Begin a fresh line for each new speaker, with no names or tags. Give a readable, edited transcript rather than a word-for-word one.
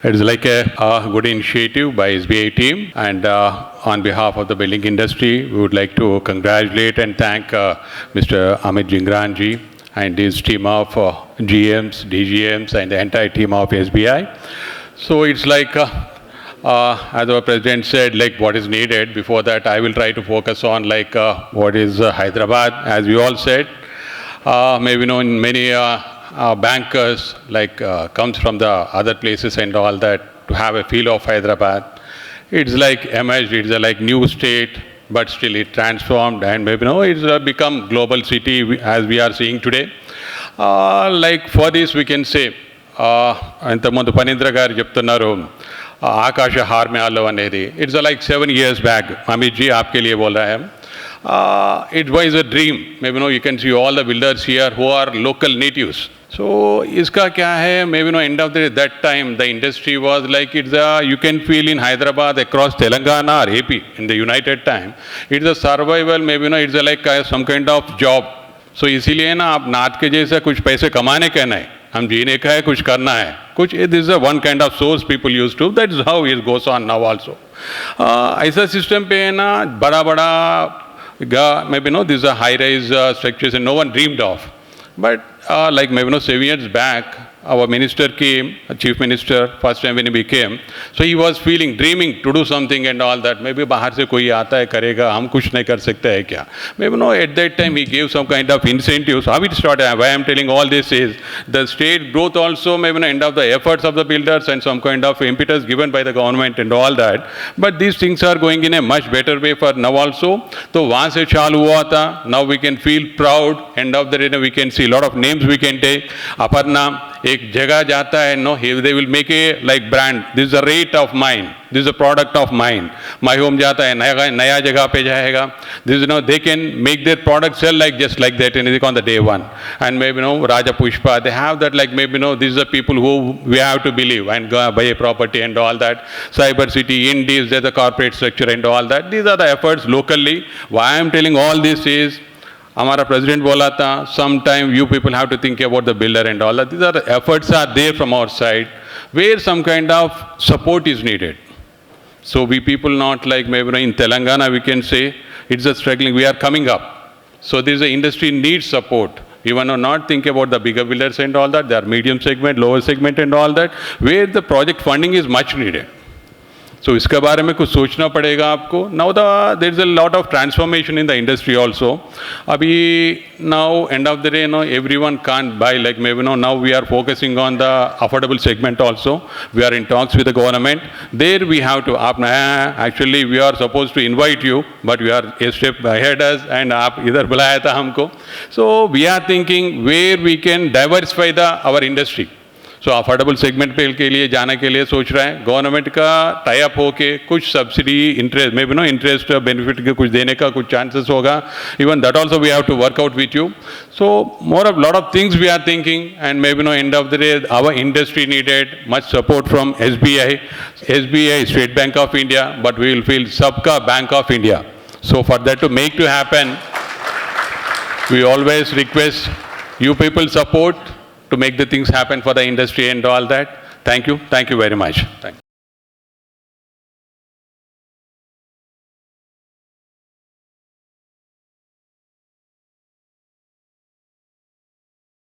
It is like a good initiative by SBI team, and on behalf of the building industry, we would like to congratulate and thank Mr. Amit Jingranji and his team of GMs, DGMs, and the entire team of SBI. So it's like, as our president said, like what is needed. Before that, I will try to focus on like what is Hyderabad, as we all said. Maybe in many bankers like comes from the other places and all that to have a feel of Hyderabad. It's like emerged, it's a like new state, but still it transformed and maybe it's become global city as we are seeing today. Like for this we can say, ఇంతకుముందు పనీంద్ర గారు చెప్తున్నారు ఆకాశ హార్మ్యాలు అనేది it's like 7 years back. Amit ji आपके लिए बोल रहा है. It was a dream. Maybe you can see all the builders here who are local natives. So iska kya hai, maybe end of that time the industry was like it's a, you can feel in Hyderabad, across Telangana or AP in the United time, it's a survival, maybe it's a like some kind of job. So इसीलिए ना आप नाथ के जैसे कुछ पैसे कमाने का नहीं, हम जीने का है, कुछ करना है, कुछ this is a one kind of source people used to, that is how it goes on now also. ऐसा सिस्टम पे है ना बड़ा बड़ा maybe these are high rise structures and no one dreamed of. But like maybe 7 years back, our minister came, chief minister, first time when he became, so he was feeling, dreaming to do something and all that. Maybe bahar se koi aata hai karega, hum kuch nahi kar sakte hai kya? Maybe at that time he gave some kind of incentives. How it started, why I am telling all this is the state growth also, maybe end of the efforts of the builders and some kind of impetus given by the government and all that. But these things are going in a much better way for now also. So wahan se chalu hua tha, now we can feel proud. End of the day we can see a lot of names we can take. Aparna एक जगह जाता है they will make a like brand, this is a rate of mine, this is a product of mine. My home जाता है नया जगह पे जाएगा, this they can make their product sell like just like that on the day one. And maybe Raja Pushpa, they have that like maybe these are people who we have to believe and go buy a property and all that. Cyber City, Indies, there's the corporate structure and all that. These are the efforts locally. Why I am telling all this is, हमारा president बोला था, sometime you people have to think about the builder and all that. These are the efforts are there from our side where some kind of support is needed. So we people not like maybe in Telangana we can say it's a struggling, we are coming up. So this industry needs support. Even though not think about the bigger builders and all that, there are medium segment, lower segment and all that, where the project funding is much needed. So इसके बारे में कुछ सोचना पड़ेगा आपको. Now there is a lot of transformation in the industry also. अभी now end of the day everyone can't buy like maybe now we are focusing on the affordable segment also. We are in talks with the government. There we have to actually we are supposed to invite you, but we are a step ahead us and आप इधर बुलाया था हमको. So we are thinking where we can diversify our industry. So affordable segment पे के लिए जाने के लिए सोच रहा है. गवर्नमेंट का टाई अप होके कुछ subsidy interest maybe interest benefit के कुछ देने का कुछ चांसेस होगा. Even that also we have to work out with you. So more of lot of things we are thinking and maybe end of the day our industry needed much support from SBI, State Bank of India, but we will feel सबका Bank of India. So for that to make to happen, we always request you people support to make the things happen for the industry and all that. Thank you very much. Thank you.